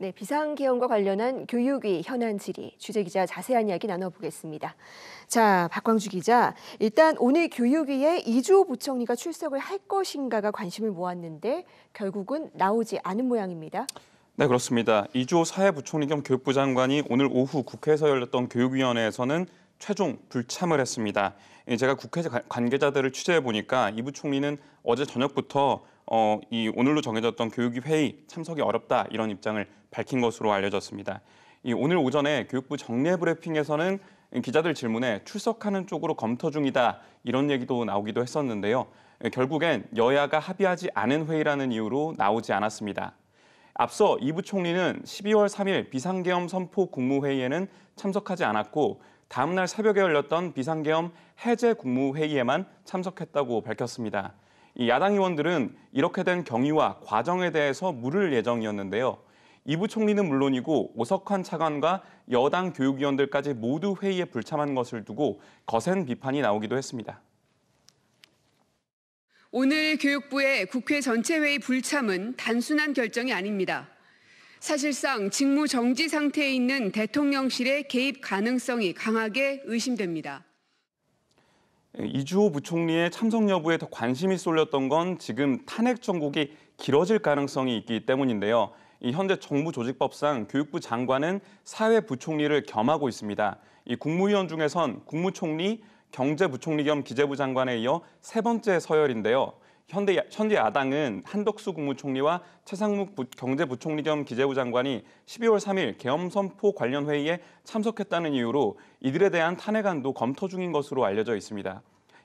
네, 비상계엄과 관련한 교육위 현안 질의, 취재기자 자세한 이야기 나눠보겠습니다. 자, 박광주 기자, 일단 오늘 교육위에 이주호 부총리가 출석을 할 것인가가 관심을 모았는데 결국은 나오지 않은 모양입니다. 네, 그렇습니다. 이주호 사회부총리 겸 교육부 장관이 오늘 오후 국회에서 열렸던 교육위원회에서는 최종 불참을 했습니다. 제가 국회 관계자들을 취재해 보니까 이 부총리는 어제 저녁부터 오늘로 정해졌던 교육위 회의 참석이 어렵다 이런 입장을 밝힌 것으로 알려졌습니다. 오늘 오전에 교육부 정례 브리핑에서는 기자들 질문에 출석하는 쪽으로 검토 중이다 이런 얘기도 나오기도 했었는데요. 결국엔 여야가 합의하지 않은 회의라는 이유로 나오지 않았습니다. 앞서 이 부총리는 12월 3일 비상계엄 선포 국무회의에는 참석하지 않았고 다음 날 새벽에 열렸던 비상계엄 해제 국무회의에만 참석했다고 밝혔습니다. 이 야당 의원들은 이렇게 된 경위와 과정에 대해서 물을 예정이었는데요. 이 부총리는 물론이고 오석환 차관과 여당 교육위원들까지 모두 회의에 불참한 것을 두고 거센 비판이 나오기도 했습니다. 오늘 교육부의 국회 전체 회의 불참은 단순한 결정이 아닙니다. 사실상 직무 정지 상태에 있는 대통령실의 개입 가능성이 강하게 의심됩니다. 이주호 부총리의 참석 여부에 더 관심이 쏠렸던 건 지금 탄핵 정국이 길어질 가능성이 있기 때문인데요. 현재 정부 조직법상 교육부 장관은 사회부총리를 겸하고 있습니다. 이 국무위원 중에선 국무총리, 경제부총리 겸 기재부 장관에 이어 세 번째 서열인데요. 현재 야당은 한덕수 국무총리와 최상목 경제부총리 겸 기재부 장관이 12월 3일 계엄 선포 관련 회의에 참석했다는 이유로 이들에 대한 탄핵안도 검토 중인 것으로 알려져 있습니다.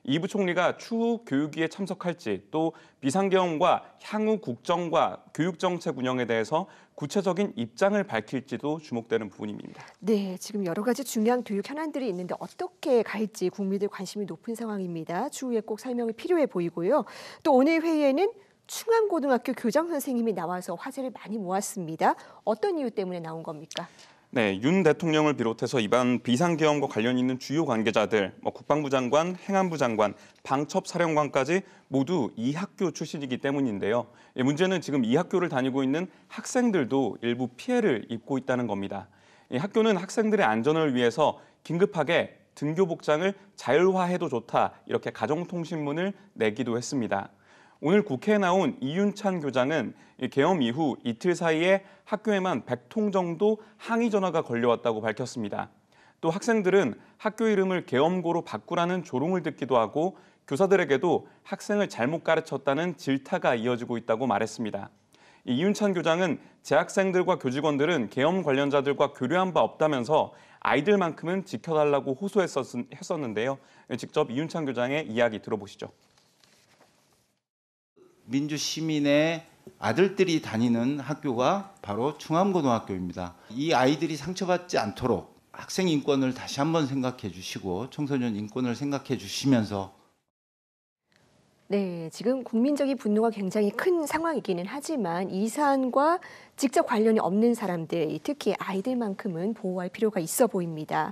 이 부총리가 추후 교육위에 참석할지 또 비상계엄과 향후 국정과 교육정책 운영에 대해서 구체적인 입장을 밝힐지도 주목되는 부분입니다. 네, 지금 여러 가지 중요한 교육 현안들이 있는데 어떻게 갈지 국민들 관심이 높은 상황입니다. 추후에 꼭 설명이 필요해 보이고요. 또 오늘 회의에는 충암고등학교 교장 선생님이 나와서 화제를 많이 모았습니다. 어떤 이유 때문에 나온 겁니까? 네, 윤 대통령을 비롯해서 이번 비상계엄과 관련 있는 주요 관계자들, 국방부 장관, 행안부 장관, 방첩사령관까지 모두 이 학교 출신이기 때문인데요. 문제는 지금 이 학교를 다니고 있는 학생들도 일부 피해를 입고 있다는 겁니다. 이 학교는 학생들의 안전을 위해서 긴급하게 등교 복장을 자율화해도 좋다 이렇게 가정통신문을 내기도 했습니다. 오늘 국회에 나온 이윤찬 교장은 계엄 이후 이틀 사이에 학교에만 100통 정도 항의 전화가 걸려왔다고 밝혔습니다. 또 학생들은 학교 이름을 계엄고로 바꾸라는 조롱을 듣기도 하고 교사들에게도 학생을 잘못 가르쳤다는 질타가 이어지고 있다고 말했습니다. 이윤찬 교장은 재학생들과 교직원들은 계엄 관련자들과 교류한 바 없다면서 아이들만큼은 지켜달라고 호소했었는데요. 직접 이윤찬 교장의 이야기 들어보시죠. 민주시민의 아들들이 다니는 학교가 바로 충암고등학교입니다. 이 아이들이 상처받지 않도록 학생 인권을 다시 한번 생각해 주시고 청소년 인권을 생각해 주시면서 네, 지금 국민적인 분노가 굉장히 큰 상황이기는 하지만 이 사안과 직접 관련이 없는 사람들, 특히 아이들만큼은 보호할 필요가 있어 보입니다.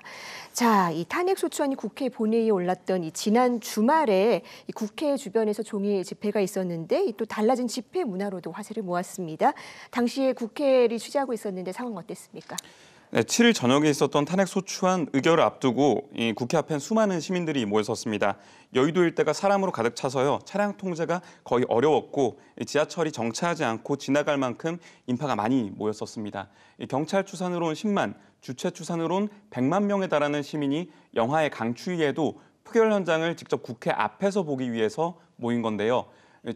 자, 이 탄핵소추안이 국회 본회의에 올랐던 이 지난 주말에 이 국회 주변에서 종일 집회가 있었는데 또 달라진 집회 문화로도 화제를 모았습니다. 당시에 국회를 취재하고 있었는데 상황 어땠습니까? 네, 7일 저녁에 있었던 탄핵소추안 의결을 앞두고 이 국회 앞엔 수많은 시민들이 모였었습니다. 여의도 일대가 사람으로 가득 차서요. 차량 통제가 거의 어려웠고 지하철이 정차하지 않고 지나갈 만큼 인파가 많이 모였었습니다. 경찰 추산으로는 10만, 주최 추산으로는 100만 명에 달하는 시민이 영화의 강추위에도 표결 현장을 직접 국회 앞에서 보기 위해서 모인 건데요.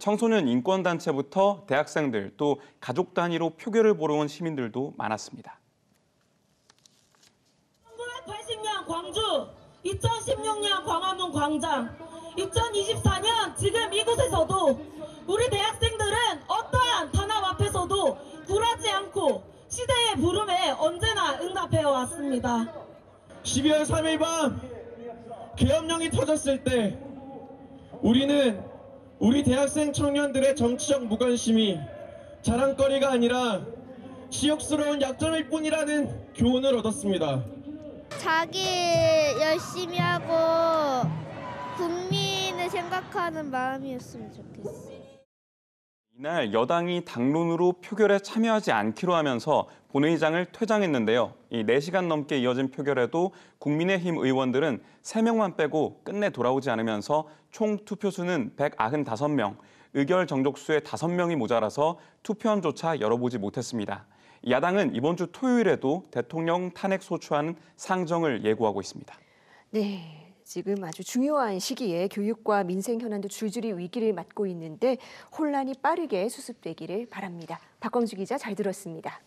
청소년 인권단체부터 대학생들 또 가족 단위로 표결을 보러 온 시민들도 많았습니다. 1980년 광주, 2016년 광화문 광장, 2024년 지금 이곳에서도 우리 대학생들은 어떠한 탄압 앞에서도 굴하지 않고 시대의 부름에 언제나 응답해 왔습니다. 12월 3일 밤 계엄령이 터졌을 때 우리는 우리 대학생 청년들의 정치적 무관심이 자랑거리가 아니라 치욕스러운 약점일 뿐이라는 교훈을 얻었습니다. 자기 열심히 하고 국민을 생각하는 마음이었으면 좋겠어. 이날 여당이 당론으로 표결에 참여하지 않기로 하면서 본회의장을 퇴장했는데요. 이 4시간 넘게 이어진 표결에도 국민의힘 의원들은 3명만 빼고 끝내 돌아오지 않으면서 총 투표수는 195명, 의결 정족수의 5명이 모자라서 투표함조차 열어보지 못했습니다. 야당은 이번 주 토요일에도 대통령 탄핵 소추안 상정을 예고하고 있습니다. 네. 지금 아주 중요한 시기에 교육과 민생 현안도 줄줄이 위기를 맞고 있는데 혼란이 빠르게 수습되기를 바랍니다. 박광주 기자 잘 들었습니다.